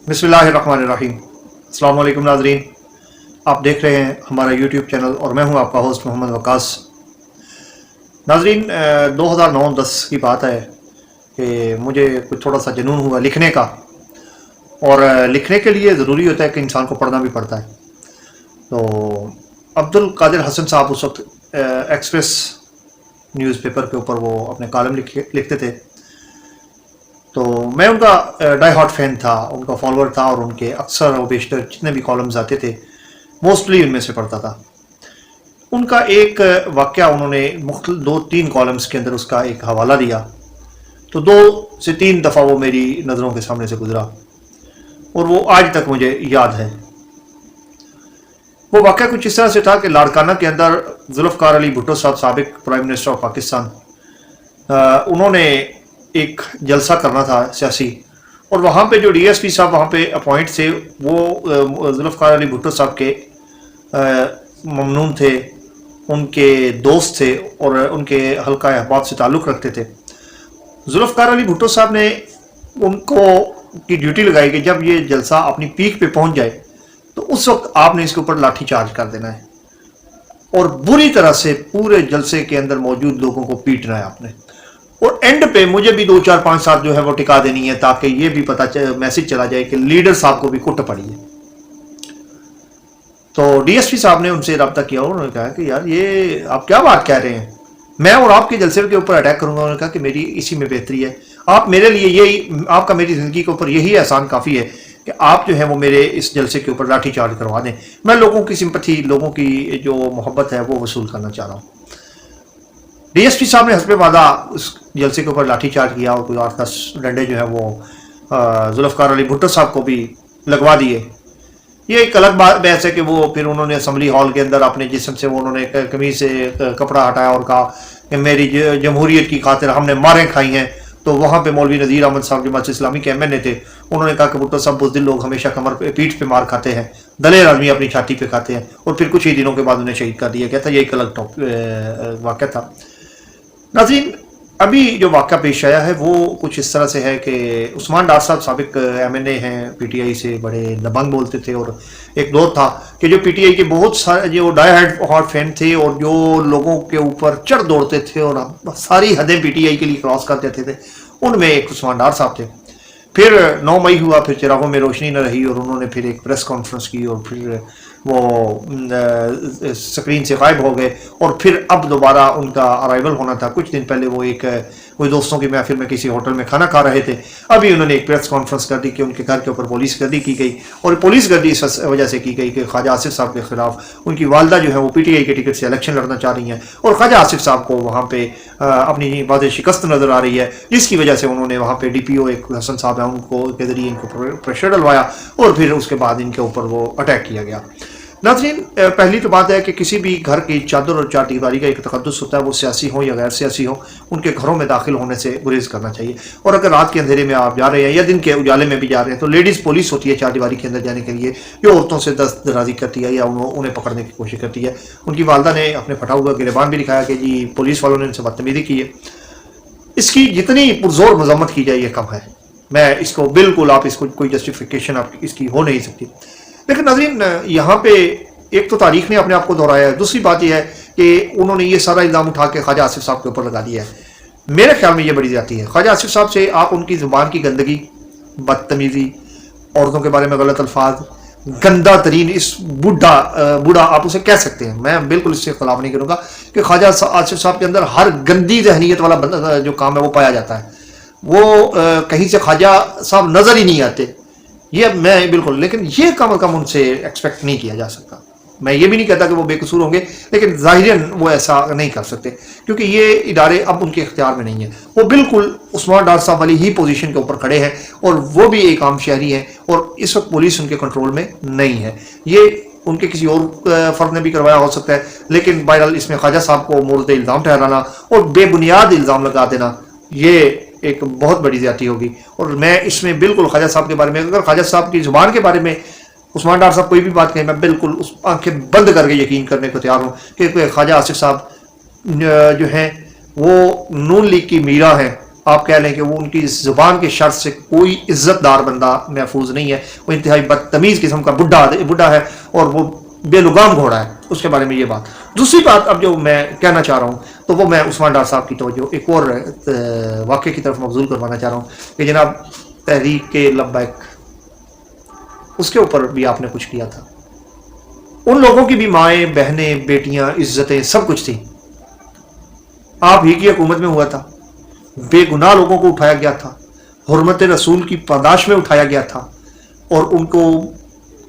बिस्मिल्लाहिर्रहमानिर्रहीम। अस्सलाम वालेकुम नाज़रीन, आप देख रहे हैं हमारा यूट्यूब चैनल और मैं हूं आपका होस्ट मोहम्मद वकास। नाज़रीन, 2009-10 की बात है कि मुझे कुछ थोड़ा सा जुनून हुआ लिखने का, और लिखने के लिए ज़रूरी होता है कि इंसान को पढ़ना भी पड़ता है। तो अब्दुल कादिर हसन साहब उस वक्त एक्सप्रेस न्यूज़पेपर के ऊपर वो अपने कॉलम लिखते थे। तो मैं उनका डाई हार्ट फैन था, उनका फॉलोअर था, और उनके अक्सर और बेशतर जितने भी कॉलम्स आते थे मोस्टली उनमें से पढ़ता था। उनका एक वाक़या उन्होंने 2-3 कॉलम्स के अंदर उसका एक हवाला दिया, तो 2 से 3 दफ़ा वो मेरी नज़रों के सामने से गुजरा और वो आज तक मुझे याद है। वो वाक़या कुछ इस तरह से था कि लाड़काना के अंदर जुल्फ़कार अली भुट्टो साहब, साबिक प्राइम मिनिस्टर ऑफ पाकिस्तान, उन्होंने एक जलसा करना था सियासी, और वहाँ पे जो डीएसपी साहब वहाँ पे अपॉइंट थे वो जुल्फ़कार अली भुट्टो साहब के ममनून थे, उनके दोस्त थे और उनके हल्का अहबाब से ताल्लुक़ रखते थे। जुल्फ़कार अली भुट्टो साहब ने उनको की ड्यूटी लगाई कि जब ये जलसा अपनी पीक पे पहुँच जाए तो उस वक्त आपने इसके ऊपर लाठी चार्ज कर देना है और बुरी तरह से पूरे जलसे के अंदर मौजूद लोगों को पीटना है आपने, और एंड पे मुझे भी 2-4-5 साल जो है वो टिका देनी है, ताकि ये भी मैसेज चला जाए कि लीडर साहब को भी कुट पड़ी है। तो डीएसपी साहब ने उनसे रब्ता किया, उन्होंने कहा कि यार ये आप क्या बात कह रहे हैं, मैं और आपके जलसे के ऊपर अटैक करूंगा। उन्होंने कहा कि मेरी इसी में बेहतरी है, आप मेरे लिए यही, आपका मेरी ज़िंदगी के ऊपर यही एहसान काफ़ी है कि आप जो है वो मेरे इस जलसे के ऊपर लाठी चार्ज करवा दें। मैं लोगों की सिंपैथी, लोगों की जो मोहब्बत है वो वसूल करना चाह रहा हूँ। डीएसपी साहब ने हस्बे वादा उस जलसे के ऊपर लाठी चार्ज किया और कोई 8-10 डंडे जो है वो जुल्फ़कार अली भुट्टो साहब को भी लगवा दिए। ये एक अलग बहस है कि वो फिर उन्होंने असम्बली हॉल के अंदर अपने जिस्म से वो उन्होंने कमीज से कपड़ा हटाया और कहा कि मेरी जमहूरियत की खातिर हमने मारें खाई हैं। तो वहाँ पे मौलवी नज़ीर अहमद साहब जमात इस्लामी के एमएनए थे, उन्होंने कहा कि भुट्टो साहब बुज़दिल लोग हमेशा कमर पे, पीठ पे मार खाते हैं, दलेर आदमी अपनी छाती पे खाते हैं, और फिर कुछ ही दिनों के बाद उन्हें शहीद कर दिया गया था। ये एक अलग वाक़या था। नाज़रीन, अभी जो वाक़या पेश आया है वो कुछ इस तरह से है कि उस्मान डार साहब साबिक एमएनए हैं, पीटीआई से बड़े दबंग बोलते थे, और एक दौर था कि जो पीटीआई के बहुत सारे जो डाई हार्ट फैन थे और जो लोगों के ऊपर चढ़ दौड़ते थे और सारी हदें पीटीआई के लिए क्रॉस कर देते थे, उनमें एक उस्मान डार साहब थे। फिर 9 मई हुआ, फिर चिरागों में रोशनी न रही और उन्होंने फिर एक प्रेस कॉन्फ्रेंस की और फिर वो स्क्रीन से गायब हो गए, और फिर अब दोबारा उनका अराइवल होना था। कुछ दिन पहले वो कोई दोस्तों की महफिल में किसी होटल में खाना खा रहे थे, अभी उन्होंने एक प्रेस कॉन्फ्रेंस कर दी कि उनके घर के ऊपर पुलिस गर्दी की गई, और पुलिस गर्दी इस वजह से की गई कि ख्वाजा आसिफ साहब के खिलाफ उनकी वालदा जो है वो पीटीआई के टिकट से इलेक्शन लड़ना चाह रही हैं, और ख्वाजा आसिफ साहब को वहाँ पे अपनी वादे शिकस्त नज़र आ रही है, जिसकी वजह से उन्होंने वहाँ पे डीपीओ एक हसन साहब है उनको के ज़रिए इनको प्रेशर डलवाया और फिर उसके बाद इनके ऊपर वो अटैक किया गया। नाज़रीन, पहली तो बात है कि किसी भी घर की चादर और चारदीवारी का एक तकद्दुस होता है, वो सियासी हो या गैर सियासी हो, उनके घरों में दाखिल होने से गुरेज करना चाहिए। और अगर रात के अंधेरे में आप जा रहे हैं या दिन के उजाले में भी जा रहे हैं तो लेडीज़ पुलिस होती है चारदीवारी के अंदर जाने के लिए, जो औरतों से दस्त दराजी करती है या उन्हें पकड़ने की कोशिश करती है। उनकी वालदा ने अपने फटा हुआ गिरबान भी दिखाया कि जी पुलिस वालों ने उनसे बदतमीजी की है। इसकी जितनी पुरजोर मजम्मत की जाए ये कम है। मैं इसको बिल्कुल, आप इसको कोई जस्टिफिकेशन आप इसकी हो नहीं सकती। लेकिन नाज़रीन, यहाँ पे एक तो तारीख ने अपने आप को दोहराया है, दूसरी बात यह है कि उन्होंने ये सारा इल्ज़ाम उठा के ख्वाजा आसिफ साहब के ऊपर लगा दिया है। मेरे ख्याल में ये बड़ी ज़्यादती है। ख्वाजा आसिफ साहब से आप उनकी ज़ुबान की गंदगी, बदतमीज़ी, औरतों के बारे में गलत अल्फाज, गंदा तरीन इस बूढ़ा आप उसे कह सकते हैं, मैं बिल्कुल इससे खिलाफ नहीं करूँगा कि ख्वाजा आसिफ साहब के अंदर हर गंदी जहनीत वाला बंदा जो काम है वो पाया जाता है। वो कहीं से ख्वाजा साहब नज़र ही नहीं आते, ये मैं बिल्कुल, लेकिन ये कम अज़ कम उनसे एक्सपेक्ट नहीं किया जा सकता। मैं ये भी नहीं कहता कि वो बेकसूर होंगे, लेकिन ज़ाहिरन वो ऐसा नहीं कर सकते क्योंकि ये इदारे अब उनके इख्तियार में नहीं है। वो बिल्कुल उस्मान डार साहब वाली ही पोजीशन के ऊपर खड़े हैं और वो भी एक आम शहरी हैं, और इस वक्त पुलिस उनके कंट्रोल में नहीं है। ये उनके किसी और फ़र्द ने भी करवाया हो सकता है, लेकिन बहरहाल इसमें ख्वाजा साहब को मोर्द इल्ज़ाम ठहराना और बेबुनियाद इल्ज़ाम लगा देना ये एक बहुत बड़ी ज़्यादती होगी। और मैं इसमें बिल्कुल ख्वाजा साहब के बारे में, अगर ख्वाजा साहब की ज़ुबान के बारे में उस्मान डार साहब कोई भी बात कहें, मैं बिल्कुल उस आंखें बंद करके यकीन करने को तैयार हूँ कि ख्वाजा आसिफ साहब जो हैं वो नून लीग की मीरा हैं آپ کہہ لیں کہ وہ ان کی زبان کے شرط سے کوئی عزت دار بندہ محفوظ نہیں ہے، وہ انتہائی بدتمیز قسم کا بڈھا ہے اور وہ بے لگام گھوڑا ہے. اس کے بارے میں یہ بات. دوسری بات اب جو میں کہنا چاہ رہا ہوں تو وہ میں عثمان ڈار صاحب کی توجہ ایک اور واقعے کی طرف مبذول کروانا چاہ رہا ہوں کہ جناب تحریک لبیک، اس کے اوپر بھی آپ نے کچھ کیا تھا. ان لوگوں کی بھی مائیں بہنیں بیٹیاں عزتیں سب کچھ تھیں. آپ ہی کی حکومت میں ہوا تھا، بے گناہ لوگوں کو اٹھایا گیا تھا، حرمت رسول کی پاداش میں اٹھایا گیا تھا، اور ان کو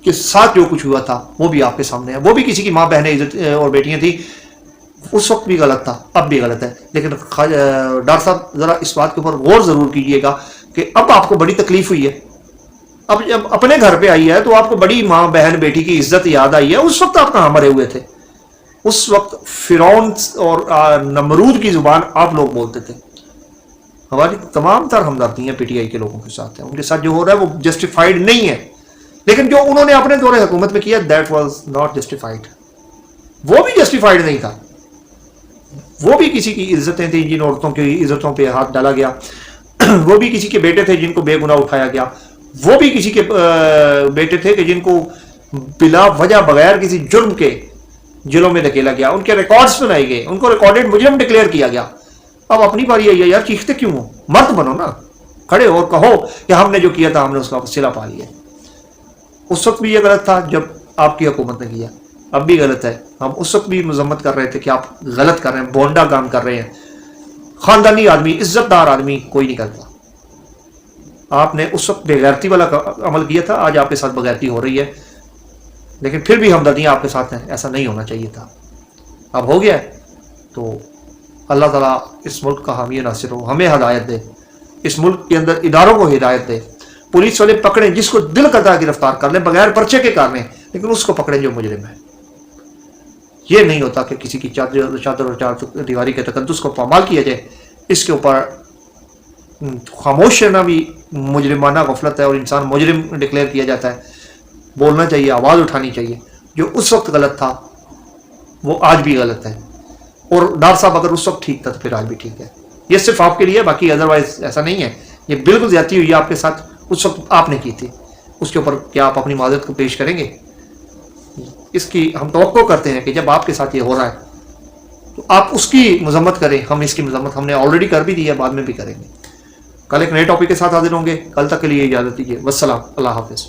کے ساتھ جو کچھ ہوا تھا وہ بھی آپ کے سامنے ہے. وہ بھی کسی کی ماں بہنیں عزت اور بیٹیاں تھیں. اس وقت بھی غلط تھا، اب بھی غلط ہے. لیکن ڈاکٹر صاحب ذرا اس بات کے اوپر غور ضرور کیجئے گا کہ اب آپ کو بڑی تکلیف ہوئی ہے. اب جب اپنے گھر پہ آئی ہے تو آپ کو بڑی ماں بہن بیٹی کی عزت یاد آئی ہے. اس وقت آپ کہاں مرے ہوئے تھے؟ اس وقت فرعون اور نمرود کی زبان آپ لوگ بولتے تھے. ہماری تمام تر ہمدردیاں پی ٹی آئی کے لوگوں کے ساتھ ہیں. ان کے ساتھ جو ہو رہا ہے وہ جسٹیفائیڈ نہیں ہے، لیکن جو انہوں نے اپنے دور حکومت میں کیا دیٹ واز ناٹ جسٹیفائیڈ. وہ بھی جسٹیفائیڈ نہیں تھا. وہ بھی کسی کی عزتیں تھیں جن عورتوں کی عزتوں پہ ہاتھ ڈالا گیا. وہ بھی کسی کے بیٹے تھے جن کو بے گناہ اٹھایا گیا. وہ بھی کسی کے بیٹے تھے کہ جن کو بلا وجہ بغیر کسی جرم کے جیلوں میں دھکیلا گیا. ان کے ریکارڈز بنائے گئے، ان کو ریکارڈڈ مجرم ڈکلیئر کیا گیا. اب اپنی باری آئی ہے یار، چیختے کیوں ہو؟ مرد بنو نا، کھڑے اور کہو کہ ہم نے جو کیا تھا ہم نے اس کا صلہ پا لیا. اس وقت بھی یہ غلط تھا جب آپ کی حکومت نے کیا، اب بھی غلط ہے. ہم اس وقت بھی مذمت کر رہے تھے کہ آپ غلط کر رہے ہیں، بونڈا کام کر رہے ہیں. خاندانی آدمی، عزت دار آدمی کوئی نہیں کرتا. آپ نے اس وقت بے غیرتی والا عمل کیا تھا، آج آپ کے ساتھ بغیرتی ہو رہی ہے. لیکن پھر بھی ہمدردیاں آپ کے ساتھ ہیں. ایسا نہیں ہونا چاہیے تھا، اب ہو گیا ہے. تو اللہ تعالیٰ اس ملک کا حامی ناصر ہو، ہمیں ہدایت دے، اس ملک کے اندر اداروں کو ہدایت دے. پولیس والے پکڑیں، جس کو دل کرتا گرفتار کر لیں بغیر پرچے کے کر لیں، لیکن اس کو پکڑیں جو مجرم ہے. یہ نہیں ہوتا کہ کسی کی چادر اور چار دیواری کے تقدس کو پامال کیا جائے. اس کے اوپر خاموش رہنا بھی مجرمانہ غفلت ہے اور انسان مجرم ڈکلیئر کیا جاتا ہے. بولنا چاہیے، آواز اٹھانی چاہیے. جو اس وقت غلط تھا وہ آج بھی غلط ہے. اور ڈار صاحب اگر اس وقت ٹھیک تھا تو پھر آج بھی ٹھیک ہے. یہ صرف آپ کے لیے، باقی ادروائز ایسا نہیں ہے. یہ بالکل زیادتی ہوئی آپ کے ساتھ، اس وقت آپ نے کی تھی. اس کے اوپر کیا آپ اپنی معذرت کو پیش کریں گے؟ اس کی ہم توقع کرتے ہیں کہ جب آپ کے ساتھ یہ ہو رہا ہے تو آپ اس کی مذمت کریں. ہم اس کی مذمت ہم نے آلریڈی کر بھی دی ہے، بعد میں بھی کریں گے. کل ایک نئے ٹاپک کے ساتھ حاضر ہوں گے. کل تک کے لیے اجازت دیجیے. والسلام، اللہ حافظ.